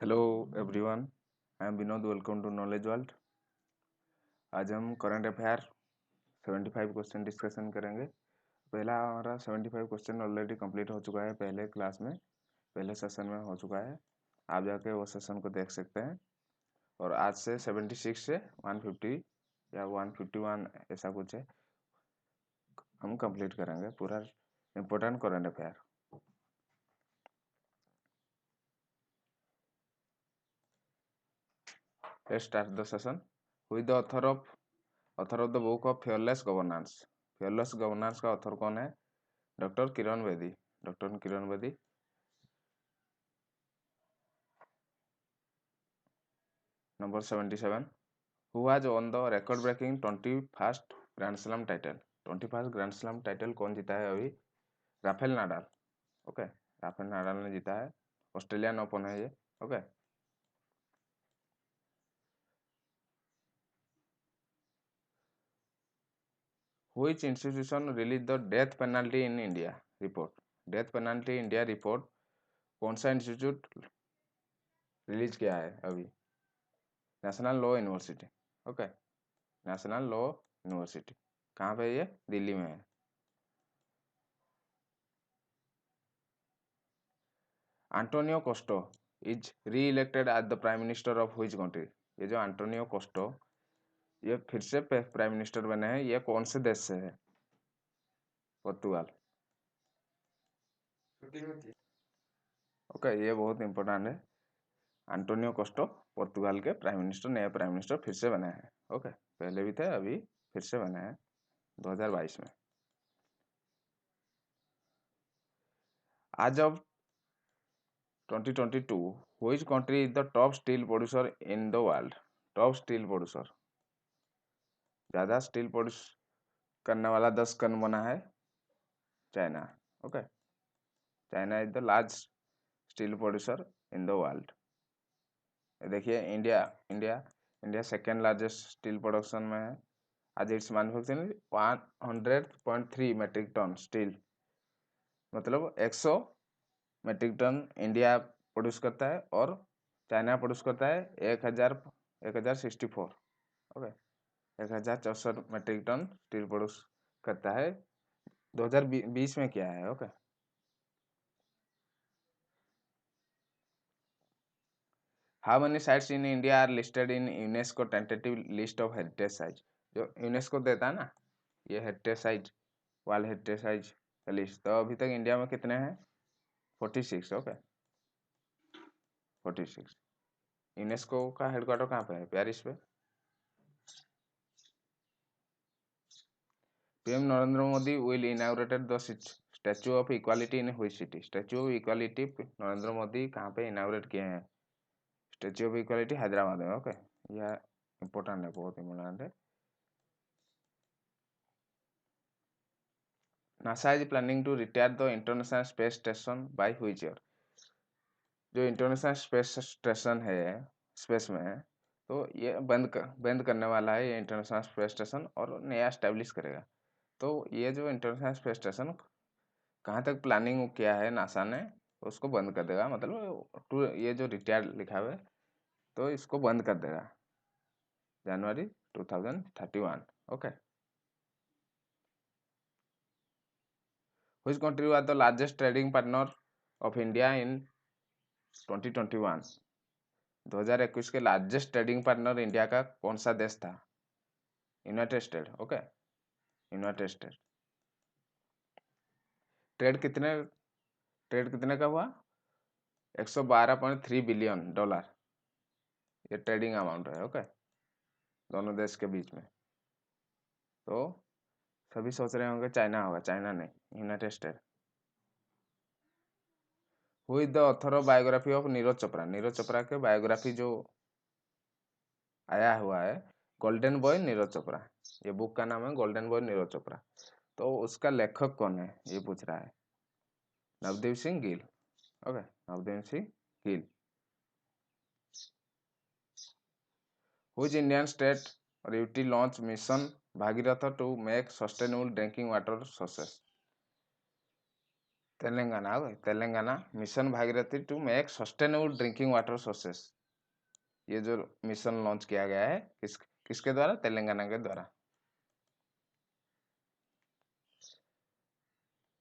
Hello everyone, I am Vinod. Welcome to knowledge world. आज हम current affair 75 question discussion करेंगे। पहला हमारा 75 क्वेश्चन ऑलरेडी कंप्लीट हो चुका है, पहले क्लास में, पहले सेशन में हो चुका है। आप जाके वो सेशन को देख सकते हैं। और आज से 76 से 150 या 151 ऐसा कुछ है, हम कंप्लीट करेंगे पूरा important current affair. Let's start the session. Who is the author of the book of fearless governance. Fearless governance का ऑथर कौन है? Doctor Kiran Bedi. Doctor Kiran Bedi. Number 77, who has won the record breaking 21st grand slam title. 21st grand slam title कौन जीता है अभी? Rafale Nadal. Okay, Rafale Nadal ने जीता है। ऑस्ट्रेलियन ओपन है ये। Okay, which institution release the death penalty in India report. Death penalty India report कौन सा इंस्टीट्यूट रिलीज किया है अभी? National law university. Okay, national law university. कहाँ पे है ये? दिल्ली में है। Antonio Costa is re elected as the prime minister of which country. ये जो एंटोनियो कोस्टो, ये फिर से प्राइम मिनिस्टर बने हैं, ये कौन से देश से है? पुर्तगाल। ओके, ये बहुत इंपॉर्टेंट है। एंटोनियो कोस्टो पुर्तगाल के प्राइम मिनिस्टर, नए प्राइम मिनिस्टर फिर से बने हैं। ओके, पहले भी थे, अभी फिर से बने हैं 2022 में। As of 2022, which country is the top steel producer in the world. Top steel producer, ज्यादा स्टील प्रोड्यूस करने वाला 10 कन बना है China. Okay, China is the large steel producer in the world. देखिए India, India India second largest steel production में है। आज it's manufacturing 100.3 metric ton steel, मतलब 100 मेट्रिक टन इंडिया प्रोड्यूस करता है और चाइना प्रोड्यूस करता है 1064। Okay, 1064 metric ton steel produce करता है। 2020 में क्या है? Okay, how many sites in India are listed in UNESCO tentative list of heritage site. जो यूनेस्को देता है ना, ये heritage site, world heritage site का लिस्ट, तो अभी तक इंडिया में कितने हैं? 46। ओके, 46। यूनेस्को का हेडक्वार्टर कहाँ पे है? पेरिस पे। PM Narendra Modi will inaugurated the statue of equality in which city. Statue of equality Narendra Modi कहाँ पे इनॉग्रेट किए हैं? स्टैचू ऑफ इक्वालिटी हैदराबाद में। ओके, यह इंपॉर्टेंट है, बहुत इंपॉर्टेंट है। NASA is planning to retire the international space station by which year. जो इंटरनेशनल स्पेस स्टेशन है स्पेस में है, तो ये बंद करने वाला है ये इंटरनेशनल स्पेस स्टेशन, और नया एस्टेब्लिश करेगा। तो ये जो इंटरनेशनल स्पेस स्टेशन कहाँ तक प्लानिंग किया है नासा ने, उसको बंद कर देगा। मतलब ये जो रिटायर लिखा हुआ है, तो इसको बंद कर देगा जनवरी 2031। Okay, which country was the largest trading partner of India in 2021। 2021 के लार्जेस्ट ट्रेडिंग पार्टनर इंडिया का कौन सा देश था? United state. Okay, United state. Trade कितने ट्रेड कितने का हुआ? 112.3 बिलियन डॉलर, ये ट्रेडिंग अमाउंट है। ओके, दोनों देश के बीच में। तो सभी सोच रहे होंगे चाइना होगा, चाइना नहीं, United state. Who is the author of biography of Neeraj Chopra. Neeraj Chopra के बायोग्राफी जो आया हुआ है, गोल्डन बॉय नीरज चोपड़ा, ये बुक का नाम है गोल्डन बॉय नीरज चोपड़ा। तो उसका लेखक कौन है ये पूछ रहा है? Navdeep Singh Gill. Okay, Navdeep Singh Gill. Which Indian state और UT launch mission Bhagirath to make sustainable drinking water sources. Telangana, okay, Telangana mission Bhagirathi to make sustainable drinking water sources. ये जो मिशन लॉन्च किया गया है किसके द्वारा? तेलंगाना के द्वारा।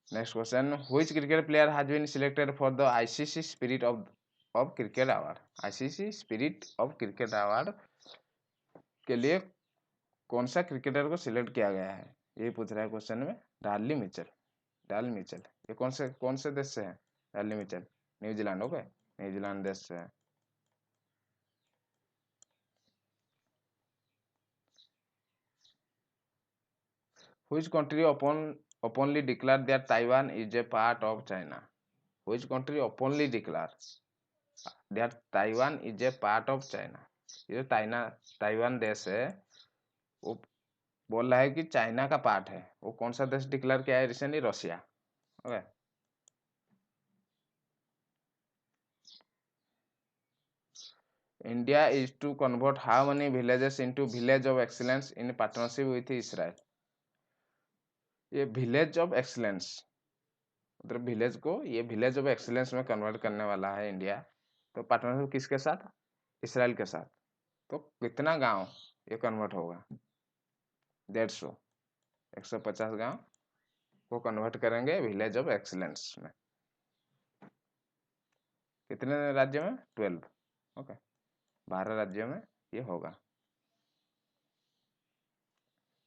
Next question, which cricket player has been selected for the ICC spirit of cricket award? ICC spirit of cricket award के लिए कौन सा क्रिकेटर को सिलेक्ट किया गया है? ये पूछ रहा है क्वेश्चन में। डार्ली मिचेल। डार्ली मिचेल ये कौन से देश से है? डार्ली मिचेल न्यूजीलैंड, ओके, न्यूजीलैंड देश से है। Which country openly declared that Taiwan is a part of China? Which country openly declared that Taiwan is a part of China? ये ताइवान देश है, वो बोल रहा है कि चाइना का पार्ट है। वो कौन सा देश डिक्लेयर किया है recently? Russia, okay. India is to convert how many villages into village of excellence in partnership with Israel? ये विलेज ऑफ एक्सीलेंस मतलब विलेज को ये विलेज ऑफ एक्सीलेंस में कन्वर्ट करने वाला है इंडिया। तो पार्टनरशिप किसके साथ? इसराइल के साथ। तो कितना गांव ये कन्वर्ट होगा? 150, 150 गांव को कन्वर्ट करेंगे विलेज ऑफ एक्सीलेंस में। कितने राज्य में? 12, ओके, 12 राज्यों में ये होगा।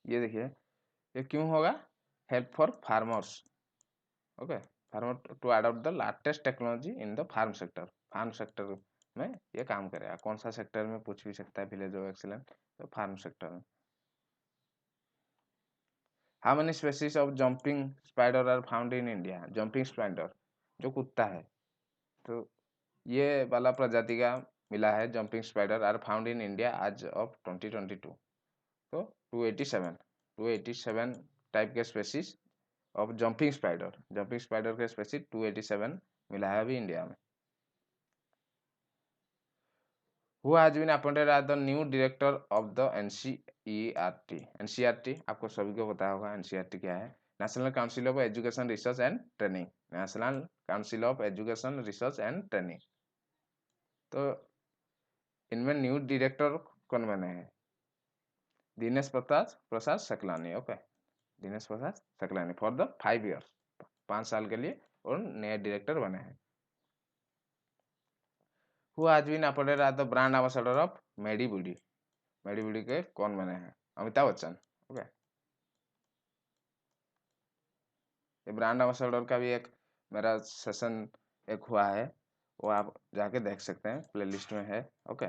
ये देखिए, ये क्यों होगा? Help for farmers, okay, farmer to adopt the latest technology in the farm sector. Farm sector में ये काम करेगा। कौन सा सेक्टर में पूछ भी सकता है विलेज ऑफ एक्सीलेंस? तो फार्म सेक्टर में। How many species of jumping spider are found in India? Jumping spider जो कुत्ता है, तो ये वाला प्रजाति का मिला है jumping spider are found in India as of 2022। तो 287 टाइप के स्पेसीज ऑफ जंपिंग स्पाइडर के स्पेसीज 287 मिला है अभी इंडिया में। Who has been appointed as the new director of the NCERT? NCERT आपको सभी को पता होगा NCERT क्या है? National Council of Education Research and Training. National Council of Education Research and Training. तो इनमें न्यू डायरेक्टर कौन बने हैं? Dinesh Prasad Saklani, okay, Dinesh Prasad Saklani for the 5 year, 5 साल के लिए और नए डायरेक्टर बने हैं। Who has been appointed as the brand ambassador of मेडी बूढ़ी? मेडी बूढ़ी के कौन बने हैं? अमिताभ बच्चन, ओके। ये ब्रांड एम्बेसडर का भी एक मेरा सेशन एक हुआ है, वो आप जाके देख सकते हैं, प्लेलिस्ट में है, okay.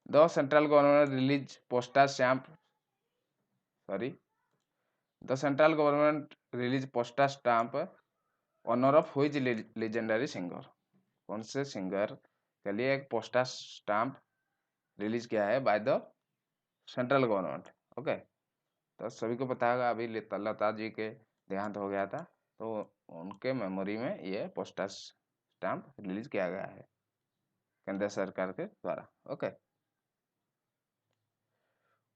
The central government release postal stamp, sorry, the central government release postal stamp honour of which legendary singer? कौन से सिंगर के लिए एक पोस्टल स्टैम्प रिलीज किया है by the central government, okay. तो सभी को पता होगा अभी लता जी के देहांत हो गया था, तो उनके मेमोरी में ये पोस्टल स्टैम्प रिलीज किया गया है केंद्र सरकार के द्वारा, okay.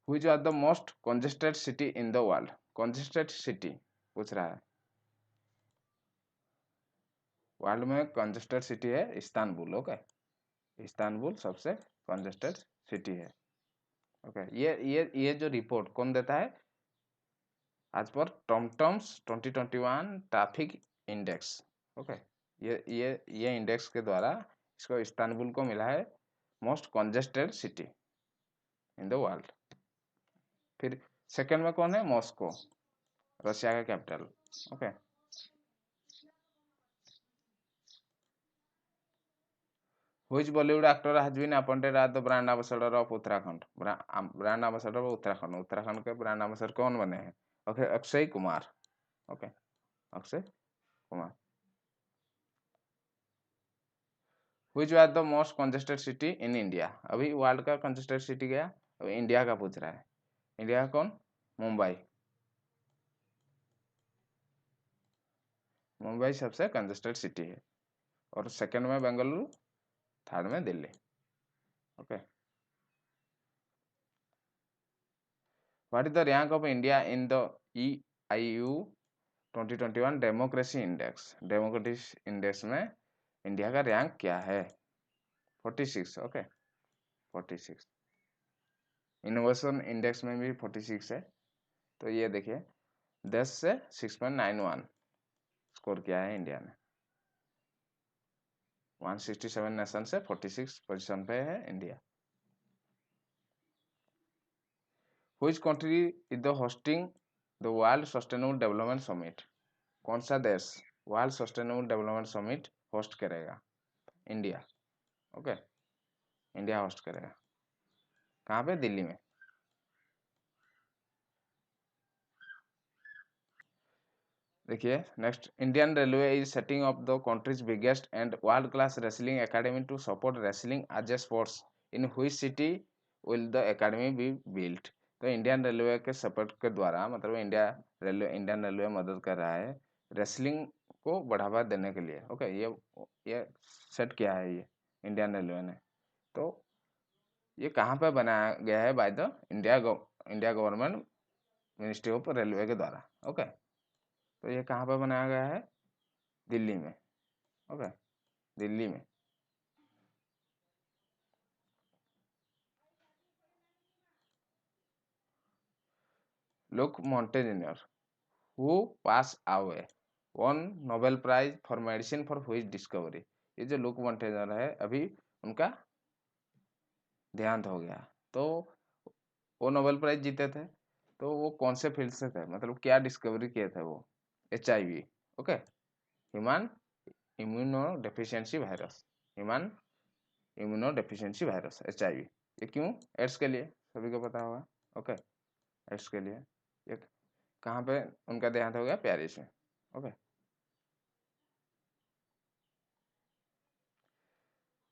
Which are the most congested city in the world? Congested city पूछ रहा है। वर्ल्ड में कंजेस्टेड सिटी है इस्तांबुल, ओके, इस्तांबुल सबसे कंजेस्टेड सिटी है, ओके। ये जो रिपोर्ट कौन देता है? As per TomTom's 2021 traffic index, okay. ये इंडेक्स के द्वारा इसको इस्तांबुल को मिला है most congested city in the world. फिर सेकंड में कौन है? मॉस्को, रशिया का capital, okay. Which Bollywood actor has been appointed as the brand ambassador of Uttarakhand? Brand ambassador of Uttarakhand. Uttarakhand के ब्रांड एम्बेसडर कौन बने हैं? Okay, Akshay Kumar, okay, Akshay Kumar. Which was the most congested city in India? अभी world का congested city गया, अभी India का पूछ रहा है। इंडिया का कौन? मुंबई, मुंबई सबसे कंजेस्टेड सिटी है, और सेकंड में बेंगलुरु, थर्ड में Delhi, okay. What is the rank of India in the EIU 2021 democracy index में इंडिया का रैंक क्या है? 46। ओके, 46। इनोवेशन इंडेक्स में भी 46 है। तो ये देखिए 10 से 6.91 स्कोर किया है इंडिया ने। 167 नेशन से 46 पोजीशन पे है India. Which country is the hosting the world sustainable development summit? कौन सा देश world sustainable development summit host करेगा? इंडिया। ओके, इंडिया होस्ट करेगा। कहाँ पे? दिल्ली में। देखिए next, Indian railway is setting up the country's biggest and world class wrestling academy to support wrestling as a sports in which city will the academy be built? तो Indian railway के support के द्वारा, मतलब Indian railway मदद कर रहा है wrestling को बढ़ावा देने के लिए। ओके, ये सेट किया है ये इंडियन रेलवे ने। तो ये कहाँ पे बनाया गया है? By the India government ministry of railway के द्वारा। ओके, तो ये कहाँ पे बनाया गया है? दिल्ली में। ओके, दिल्ली में। Luc Montagnier who pass away won Nobel prize for medicine for which discovery? ये जो लुक मॉन्टेनियर है अभी उनका देहांत हो गया। तो वो नोबेल प्राइज जीते थे, तो वो कौन से फील्ड से थे, मतलब क्या डिस्कवरी किए थे वो? HIV। Okay, human immuno deficiency virus. Human immuno deficiency virus, HIV। ये क्यों? एड्स के लिए, सभी को पता होगा। ओके, एड्स के लिए। ये कहाँ पे उनका देहांत हो गया? पेरिस में। Okay,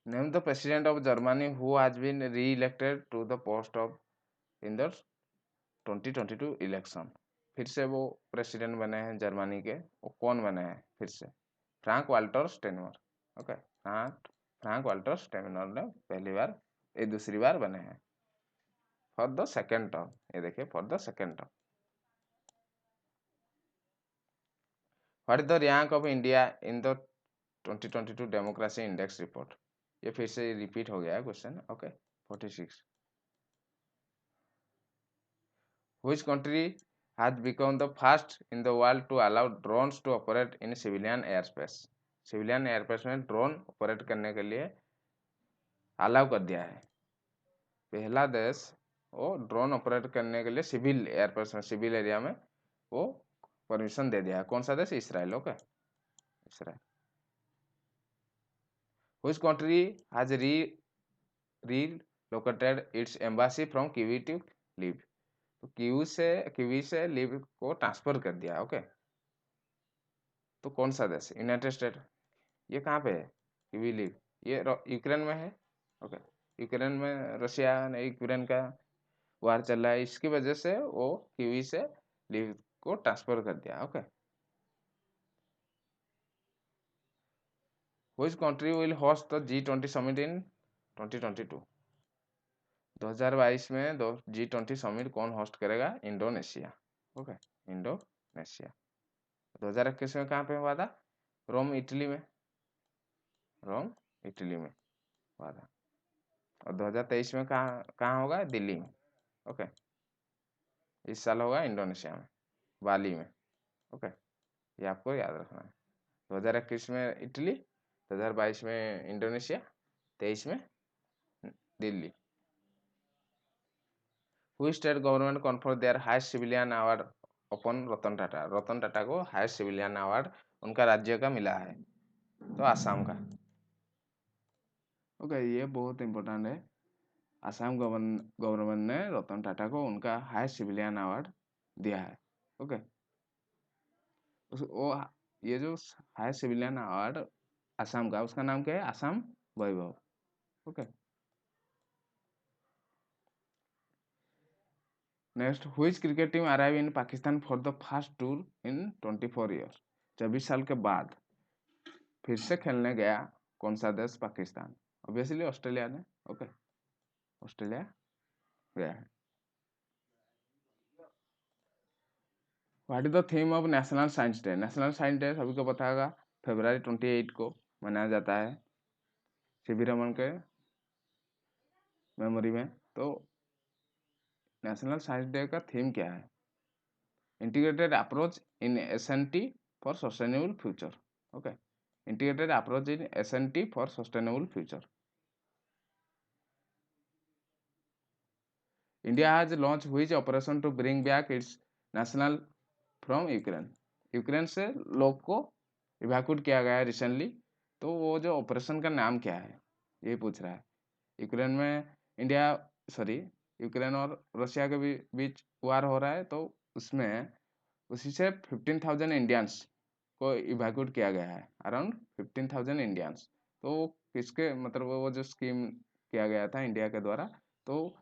name the president of Germany who has been re elected to the post of in the 2022 election. फिर से वो प्रेसिडेंट बने हैं जर्मनी के, वो कौन बने हैं फिर से? Frank Walter Steinmeier. Okay, Frank Walter Steinmeier ने पहली बार, ये दूसरी बार बने हैं फॉर द सेकेंड टर्म। ये देखिए, for the second term. What is the rank of India in the 2022 democracy index report? ये फिर से रिपीट हो गया है question. Okay, 46। Which country has become the first in the world to allow drones to operate in civilian airspace? Civilian aerospace में drone operate करने के लिए अलाउ कर दिया है। पहला देश वो ड्रोन ऑपरेट करने के लिए सिविल एयरस्पेस में, सिविल एरिया में वो परमिशन दे दिया है। कौन सा देश? Israel. Okay, Israel. Which country has relocated its embassy from Kyiv to Lviv? तो कीवी से लिव को ट्रांसफर कर दिया। ओके, तो कौन सा देश? United state. ये कहाँ पे है? कीवी लिव, ये यूक्रेन में है। ओके, यूक्रेन में रशिया ने यूक्रेन का वार चल रहा है, इसकी वजह से वो कीवी से लिव को ट्रांसफर कर दिया। Okay, which country will host the G20 summit in 2022? 2022 में G20 समिट कौन होस्ट करेगा? इंडोनेशिया। Okay, Indonesia. 2021 में कहाँ पे हुआ था? रोम, इटली में। रोम, इटली में हुआ था। और 2023 में कहाँ कहाँ होगा? दिल्ली में। ओके, इस साल होगा इंडोनेशिया में, बाली में। ओके, ये आपको याद रखना है। 2021 में इटली, 2022 में इंडोनेशिया, 23 में दिल्ली। हुई state government confer their highest civilian award upon Ratan Tata? Ratan Tata को हाईएस्ट सिविलियन अवार्ड उनका राज्य का मिला है, तो आसाम का। ओके, ये बहुत इंपॉर्टेंट है। असम गवर्नमेंट ने रतन टाटा को उनका हाईएस्ट सिविलियन अवार्ड दिया है। ओके, वो ये जो हाईएस्ट सिविलियन अवार्ड असम का, उसका नाम क्या है? Assam Vaibhav. Okay, next, which cricket team arrive in Pakistan for the first tour in 24 years? 24 साल के बाद फिर से खेलने गया कौन सा देश? पाकिस्तान। ऑब्वियसली ऑस्ट्रेलिया ने। ओके, ऑस्ट्रेलिया गया है। What is the theme of national science day? National science day सभी को पता होगा, February 28 को मनाया जाता है सीवी रमन के मेमोरी में। तो नेशनल साइंस डे का थीम क्या है? Integrated approach in SNT for sustainable future. Okay, integrated approach in SNT for sustainable future. India has launch which operation to bring back its national from Ukraine? Ukraine से लोग को evacuate किया गया है recently, तो वो जो ऑपरेशन का नाम क्या है ये पूछ रहा है। यूक्रेन में इंडिया सॉरी यूक्रेन और रशिया के बीच वार हो रहा है, तो उसमें उसी से 15,000 इंडियंस को इवैक्यूएट किया गया है, अराउंड 15,000 इंडियंस। तो किसके मतलब वो जो स्कीम किया गया था इंडिया के द्वारा, तो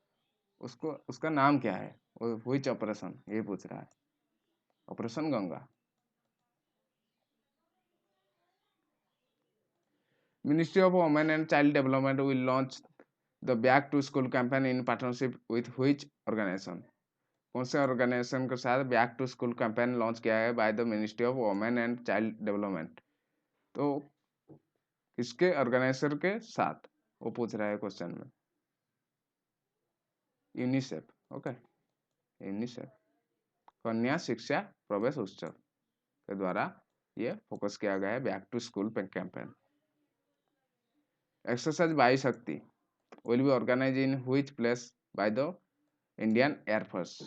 उसको उसका नाम क्या है, व्हिच ऑपरेशन ये पूछ रहा है। Operation Ganga. Ministry of women and child development will launch the back to school campaign in partnership with which organisation? कौन से ऑर्गेनाइजेशन के साथ back to school campaign launch किया है by the ministry of women and child development? तो किसके organisation के साथ वो पूछ रहा है क्वेश्चन में। यूनिसेफ। ओके, यूनिसेफ कन्या शिक्षा प्रवेश उत्सव के द्वारा ये फोकस किया गया है back to school campaign. Exercise by Shakti will be organise in which place by the Indian air force?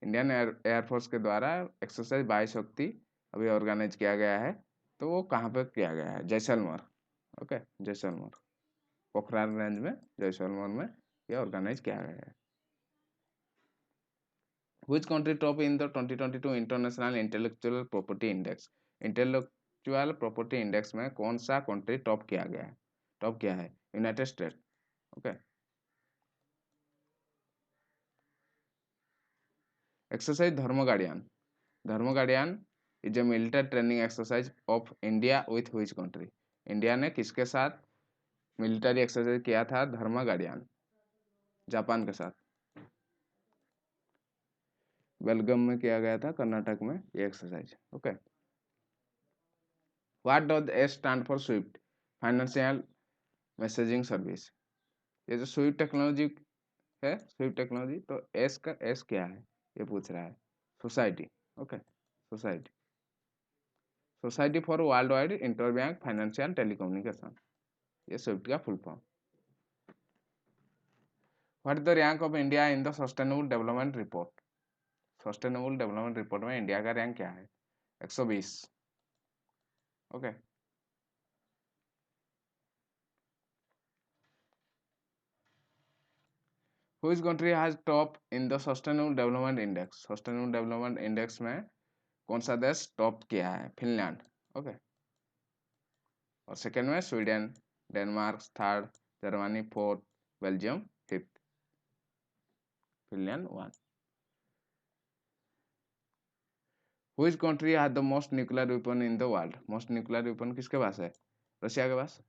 Indian air force के द्वारा एक्सरसाइज बाई शक्ति अभी ऑर्गेनाइज किया गया है, तो वो कहाँ पे किया गया है? जैसलमेर। ओके, जैसलमेर, पोखरान रेंज में जैसलमेर में ये ऑर्गेनाइज किया गया है। Which country top in the 2022 international intellectual property index? Intellectual property index में कौन सा कंट्री टॉप किया गया है? टॉप किया है यूनाइटेड स्टेट। ओके, एक्सरसाइज धर्म गार्डियन। धर्म guardian is a military training exercise of India with which country? India ने किसके साथ मिलिट्री एक्सरसाइज किया था धर्म गार्डियन? जापान के साथ। बेलगम में किया गया था, कर्नाटक में ये exercise. Okay, what does S stand for Swift financial messaging service? ये जो स्विफ्ट टेक्नोलॉजी है, स्विफ्ट टेक्नोलॉजी, तो एस का एस क्या है ये पूछ रहा है। Society. Okay, society, society for world wide interbank financial telecommunication, ये स्विफ्ट का full form. What is the rank of India in the sustainable development report? Sustainable development report में इंडिया का रैंक क्या है? 120। Okay, which country has top in the sustainable development index? Sustainable development index में कौन सा देश top किया है? फिनलैंड। ओके, और सेकेंड में Sweden, Denmark third, Germany fourth, Belgium fifth, Finland one. Which country has the most nuclear weapon in the world? Most nuclear weapon किसके पास है? रशिया के पास।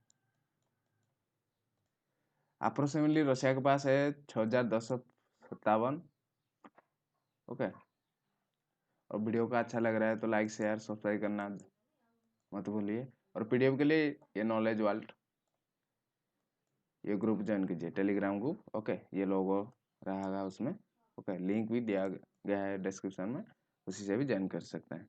अप्रोक्सीमेटली रशिया के पास है 6,257। ओके, और वीडियो का अच्छा लग रहा है तो लाइक शेयर सब्सक्राइब करना मत भूलिए। और पीडीएफ के लिए ये नॉलेज वर्ल्ड ये ग्रुप ज्वाइन कीजिए, टेलीग्राम ग्रुप। ओके, ये लोगो रहेगा उसमें। ओके, लिंक भी दिया गया है डिस्क्रिप्शन में, उसी से भी ज्वाइन कर सकते हैं।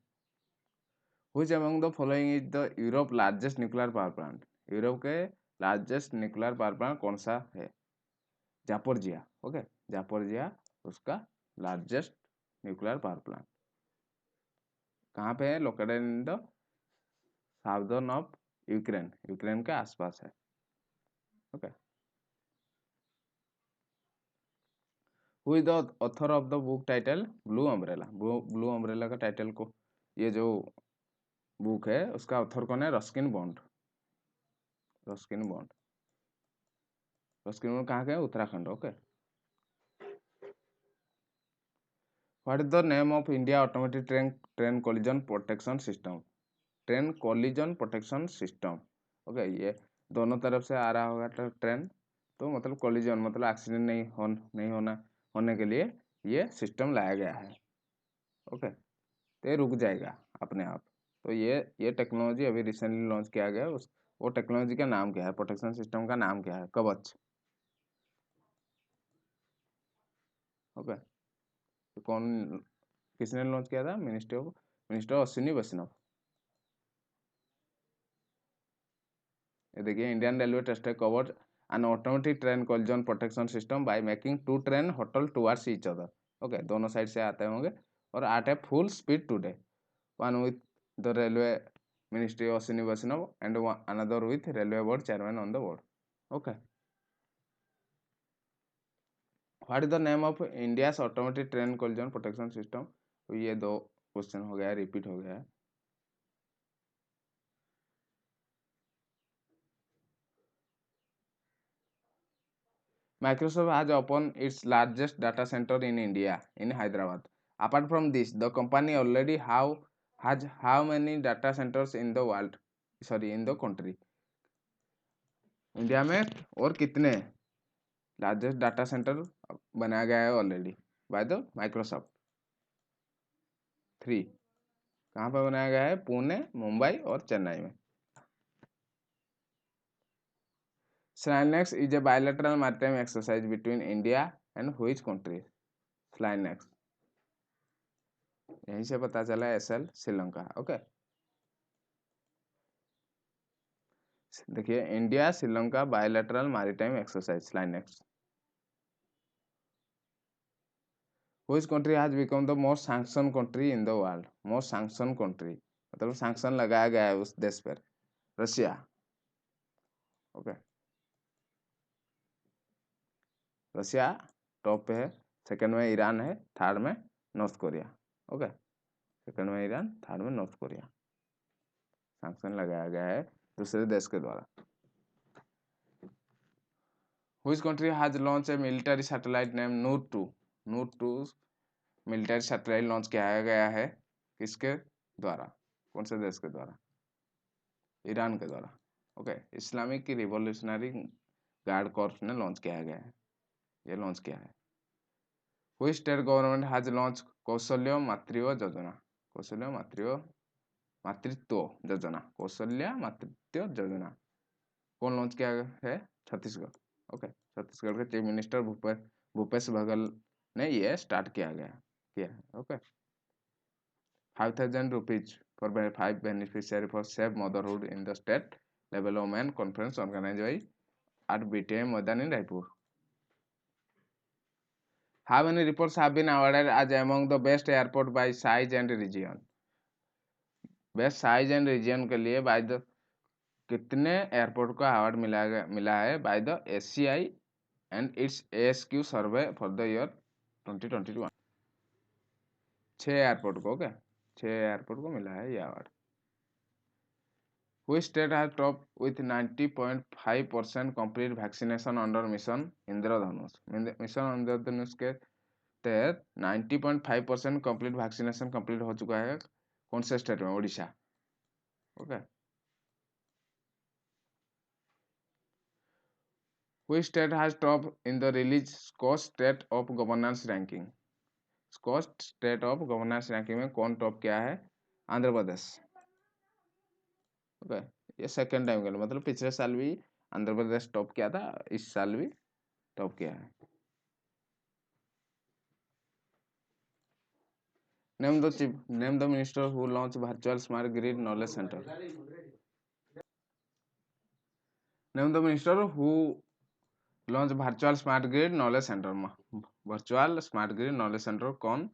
Which among the following is the Europe largest nuclear power plant? Europe के लार्जेस्ट न्यूक्लियर पावर प्लांट कौन सा है? जापोरजिया। ओके, जापोरजिया उसका लार्जेस्ट न्यूक्लियर पावर प्लांट कहाँ पे है? Located in the southern of Ukraine, Ukraine के आसपास है। Okay, who is the author of the book title blue umbrella? Blue umbrella का टाइटल को, ये जो बुक है उसका ऑथर कौन है? Ruskin bond. Ruskin bond, Ruskin bond कहाँ के? Uttarakhand. Okay, what is the name of India automatic train collision protection system? Train collision protection system. Okay, ये दोनों तरफ से आ रहा होगा ट्रेन, तो मतलब कोलिजन मतलब एक्सीडेंट नहीं होना होने के लिए ये सिस्टम लाया गया है। ओके, तो ये रुक जाएगा अपने आप। तो ये टेक्नोलॉजी अभी रिसेंटली लॉन्च किया गया है। उस वो टेक्नोलॉजी का नाम क्या है, प्रोटेक्शन सिस्टम का नाम क्या है, कवच। ओके, तो किसने लॉन्च किया था, मिनिस्टर अश्विनी वैष्णव। ये देखिए, Indian railway tested covered an automatic train collision protection system by making two train hurtle towards each other. Okay, दोनों साइड से आते होंगे और at a full speed today, one with the railway ministry Ashwini Vaishnaw and another with railway board chairman on the board. Okay, what is the name of India automatic train collision protection system. तो ये दो question हो गया, repeat हो गया है। Microsoft has opened its largest data center in India, in Hyderabad. Apart from this, the company already has how many data centers in the world? Sorry, in the country. India में और कितने largest data centre बनाया गया है already by the Microsoft? 3। कहाँ पर बनाया गया है? पुणे, मुंबई और चेन्नई में। SLINEX is a bilateral maritime exercise between India and which country? SLINEX, यहीं से पता चला, SL श्रीलंका। ओके, देखिए, India Sri Lanka bilateral maritime exercise SLINEX। Which country has become the most sanctioned country in the world? Most sanction country, मतलब sanction लगाया गया है उस देश पर। रशिया। ओके, रशिया टॉप पे है, सेकंड में ईरान है, थर्ड में नॉर्थ कोरिया। ओके, सेकंड में ईरान, थर्ड में नॉर्थ कोरिया। सैंक्शन लगाया गया है दूसरे देश के द्वारा। Which country has launched a military satellite named Noor 2? Noor 2 military satellite launch किया गया है किसके द्वारा, कौन से देश के द्वारा? ईरान के द्वारा। Okay, Islamic revolutionary guard corps ने लॉन्च किया गया है, ये लॉन्च किया है। Which state government has launched कौशल्य मातृत्व योजना? कौशल्य मातृत्व योजना, कौशल्य मातृत्व योजना कौन लॉन्च किया है? छत्तीसगढ़। ओके, छत्तीसगढ़ के चीफ मिनिस्टर भूपेश बघेल ने ये स्टार्ट किया है। Okay, 5,000 rupees for 5 beneficiary for safe motherhood in the state level women conference organized by at BTM Maidan in Raipur. How many reports have been awarded as among the best airport by size and region? Best size and region के लिए by the कितने airport को award मिला है by the SCI and its ASQ survey for the year 2021? 6 airport को, okay, 6 airport को मिला है ये award. Which state has top with 90.5% complete vaccination under mission Indradhanush? Mission Indradhanush के तहत 90.5% complete वैक्सीनेशन कंप्लीट हो चुका है कौन से स्टेट में? Odisha. Okay, Which state has top in the release Scotch State of Governance ranking? Scotch State of Governance ranking में कौन टॉप किया है? आंध्र प्रदेश। ओके, ये सेकंड टाइम के लिए, मतलब पिछले साल भी आंध्र प्रदेश टॉप किया था, इस साल भी टॉप किया है। Name the minister who launched virtual smart grid knowledge center. Name the minister who launched virtual smart grid knowledge center. Virtual smart grid knowledge centre कौन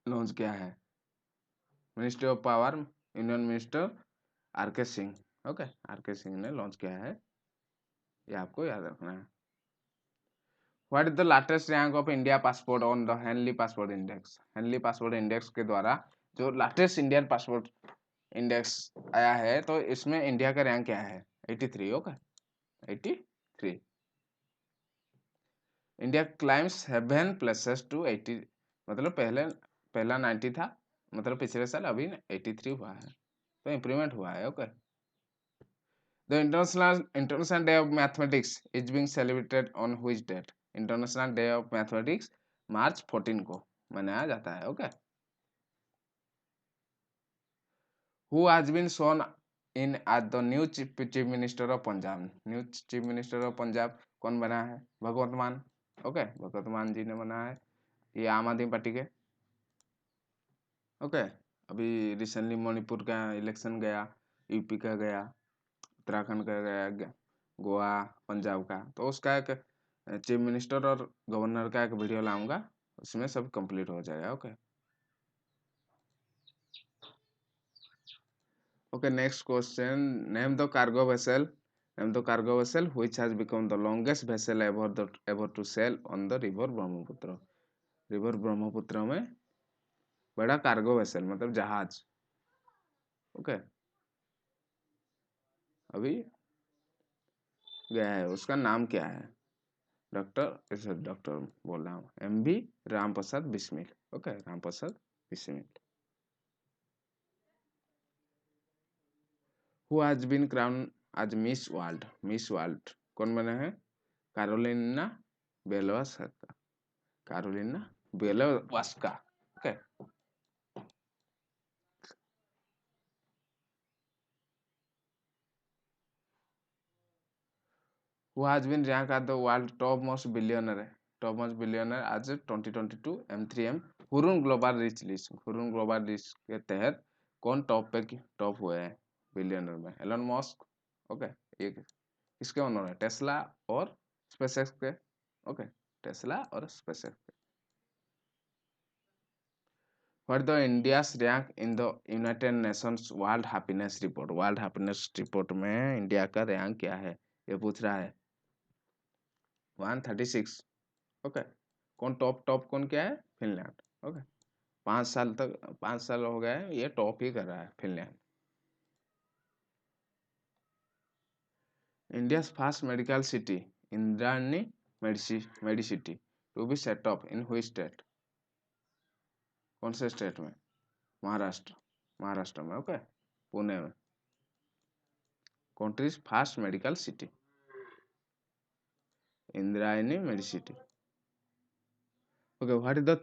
लॉन्च किया है? Ministry of power, union minister R K. Singh. Okay, R K. Singh ने launch किया है, ये आपको याद रखना है। What is the latest rank of India passport on the Henley passport index? Henley passport index के द्वारा जो लाटेस्ट इंडियन पासपोर्ट इंडेक्स आया है, तो इसमें इंडिया का रैंक क्या है? 83। Okay, 83। India climbs 7 places to 80, मतलब पहला 90 था, मतलब पिछले साल, अभी 83 हुआ है, तो इम्प्रूवमेंट हुआ है। Okay, the International Day of Mathematics is being celebrated on which date? International Day of Mathematics March 14 को मनाया जाता है। Okay, who has been sworn in as the new chief minister of Punjab. New chief minister of Punjab कौन बना है? भगवंत मान। Okay, भगवंत मान जी ने बना है। ये आम आदमी पार्टी के। ओके, अभी रिसेंटली मणिपुर का इलेक्शन गया, यूपी का गया, उत्तराखंड का गया, गोवा, पंजाब का, तो उसका एक चीफ मिनिस्टर और गवर्नर का एक वीडियो लाऊंगा, उसमें सब कंप्लीट हो जाएगा। Okay okay, next question, name the cargo vessel, name the cargo vessel which has become the longest vessel ever to sail on the river Brahmaputra. River Brahmaputra में बड़ा कार्गो वेसल मतलब जहाज। ओके, अभी गया है, उसका नाम क्या है? डॉक्टर बोल रहा हूँ, MV Ram Prasad Bismil. Okay, Ram Prasad Bismil. Who has been crown as Miss World? Miss World कौन बने हैं? Karolina Bielawska. Karolina Bielawska. Okay, who has been rank at the world top most billionaire, top most billionaire as 2022 M3M Hurun global rich list. Hurun global rich के तहत कौन top हुए हैं billionaire में? Elon Musk. Okay, एक किसके owner है? Tesla और स्पेसएक्स के। ओके, टेस्ला और स्पेसएक्स के। What the India's rank in the United Nations world happiness report? World happiness report में इंडिया का रैंक क्या है, ये पूछ रहा है। 136। ओके, कौन टॉप टॉप कौन क्या है? फिनलैंड। ओके, 5 साल तक, 5 साल हो गए ये टॉप ही कर रहा है Finland. India's first medical city Indrayani medicity to be set up in which state? कौन से स्टेट में? महाराष्ट्र। महाराष्ट्र में। ओके, पुणे में। Countries first medical city Indrayani Medicity. Okay, what is the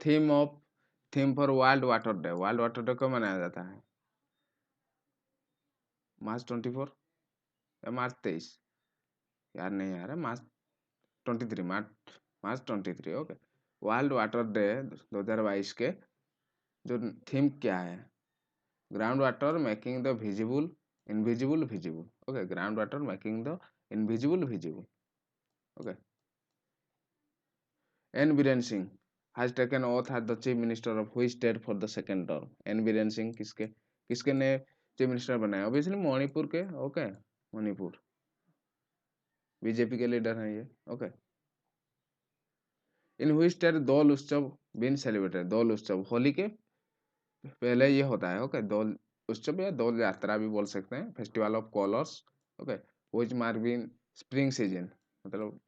theme for world water day? World water day कब मनाया जाता है? मार्च 24 या मार्च 23? यार नहीं यार, March 23, March 23। Okay, world water day 2022 के जो थीम क्या है? Ground water making the visible invisible visible. Okay, ground water making the invisible visible. Okay, N Biren Singh has taken oath as the chief minister of which state for the second term? N Biren Singh किसके किसके ने chief minister बनाया? Obviously Manipur के। Okay, Manipur, BJP के leader हैं ये। Okay, in which state Dol Utsav been celebrated? दोल उत्सव होली के पहले ये होता है। ओके, दोल उत्सव या दोल यात्रा भी बोल सकते हैं, festival of colours. Okay, which mark been spring season मतलब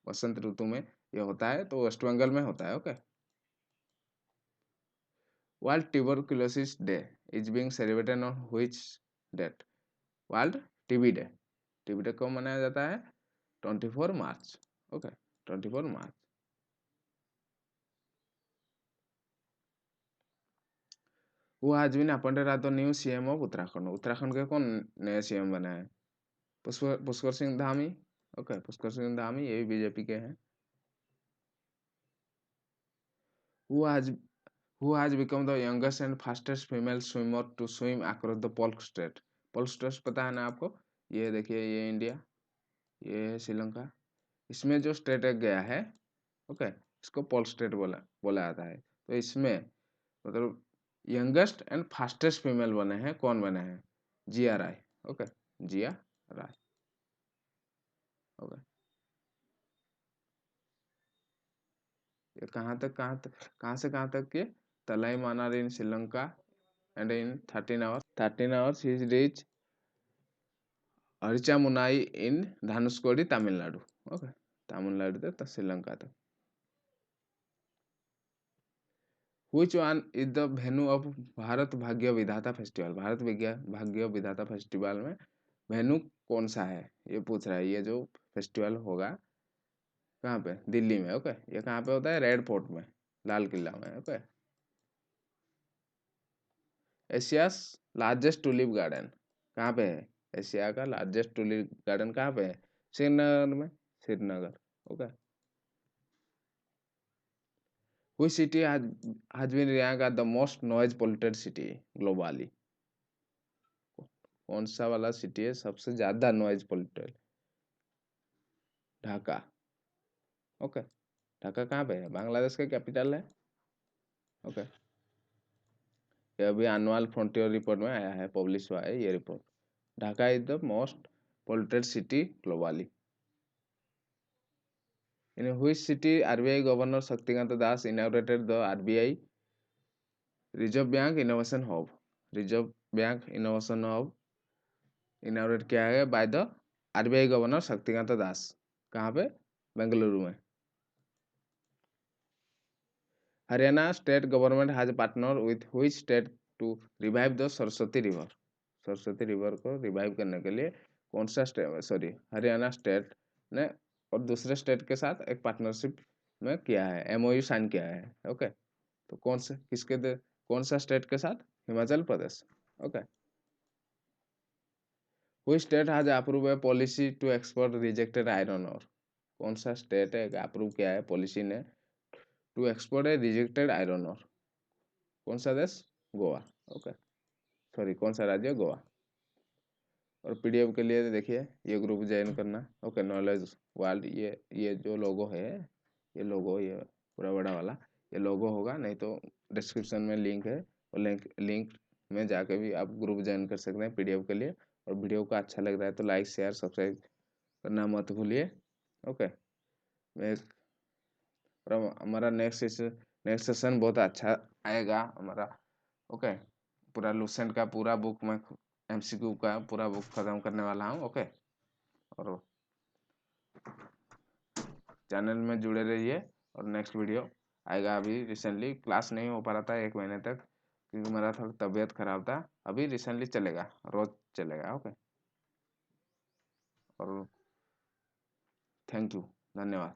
वसंत ऋतु में ये होता है, तो वेस्ट बंगाल में होता है। Okay, world tuberculosis day is being celebrated on which date? World TB day. TB day कब मनाया जाता है? 24 March. Okay, 24 March. Who has been appointed as the new CM of Uttarakhand? Uttarakhand के कौन नए CM बना है? पुष्कर सिंह धामी। ओके, पुष्कर सिंह धामी, ये भी बीजेपी के हैं। Who has who has become the youngest and fastest female swimmer to swim across the पोल्क straight? पोल्क straight पता है ना आपको? ये देखिए, ये इंडिया, ये है श्रीलंका, इसमें जो स्टेट एक गया है। ओके, इसको पोल्क स्ट्रेट बोला बोला जाता है। तो इसमें मतलब यंगेस्ट एंड फास्टेस्ट फीमेल बने हैं, कौन बने हैं? जिया राय। ओके, जिया राय। ओके, ये कहाँ से कहाँ तक के? Talaimannar in Sri Lanka and in 13 hours he reached Arichamunai in Dhanushkodi, Tamil Nadu. Okay, Tamil Nadu से श्रीलंका तक। Which one is the venue of Bharat भाग्य विधाता फेस्टिवल? भारत भाग्य विधाता फेस्टिवल में वेन्यू कौन सा है, ये पूछ रहा है। ये जो फेस्टिवल होगा कहाँ पे? दिल्ली में। ओके, ये कहाँ पे होता है? रेड फोर्ट में, लाल किला में। Okay, Asia's largest tulip garden कहाँ पे है? एशिया का लार्जेस्ट टूलिप गार्डन कहाँ पे है? श्रीनगर में, Srinagar. Okay. Which city has been ranked as the most noise polluted city globally? कौन सा वाला सिटी है सबसे ज्यादा noise polluted? Dhaka. Okay. Dhaka कहाँ पे है? बांग्लादेश का कैपिटल है। ओके। ये अभी एनुअल फ्रंटियर रिपोर्ट में आया है, पब्लिश हुआ है ये report. Dhaka is the most polluted city globally. In which city RBI Governor Shaktikanta Das inaugurated the RBI Reserve Bank Innovation Hub? Reserve Bank Innovation Hub inaugurate किया गया by the RBI governor Shaktikanta Das. कहाँ पे? बेंगलुरु में। Haryana state government has partner with which state to revive the Saraswati river? Saraswati river को revive करने के लिए कौन सा स्टेट, सॉरी हरियाणा स्टेट ने और दूसरे स्टेट के साथ एक पार्टनरशिप में किया है, एमओयू साइन किया है। ओके। तो कौन से कौन सा स्टेट के साथ? Himachal Pradesh. Okay. Which state has approved a policy to export rejected iron ore? कौन सा स्टेट है अप्रूव किया है पॉलिसी ने to export a rejected iron ore? कौन सा देश? गोवा। ओके। सॉरी कौन सा राज्य? गोवा। और पीडीएफ के लिए देखिए ये ग्रुप ज्वाइन करना। ओके। नॉलेज वर्ल्ड, ये जो लोगो है, ये लोगो, ये पूरा बड़ा वाला ये लोगो होगा, नहीं तो डिस्क्रिप्शन में लिंक है, और लिंक में जाके भी आप ग्रुप ज्वाइन कर सकते हैं पीडीएफ के लिए। और वीडियो को अच्छा लग रहा है तो लाइक शेयर सब्सक्राइब करना मत भूलिए। ओके। मैं और हमारा नेक्स्ट सेशन बहुत अच्छा आएगा हमारा। ओके। पूरा लूसेंट का पूरा बुक में एमसीक्यू का पूरा बुक खत्म करने वाला हूँ। ओके। और चैनल में जुड़े रहिए, और नेक्स्ट वीडियो आएगा। अभी रिसेंटली क्लास नहीं हो पा रहा था 1 महीने तक क्योंकि मेरा थोड़ा तबीयत खराब था। अभी रिसेंटली चलेगा, रोज चलेगा। ओके। और थैंक यू, धन्यवाद।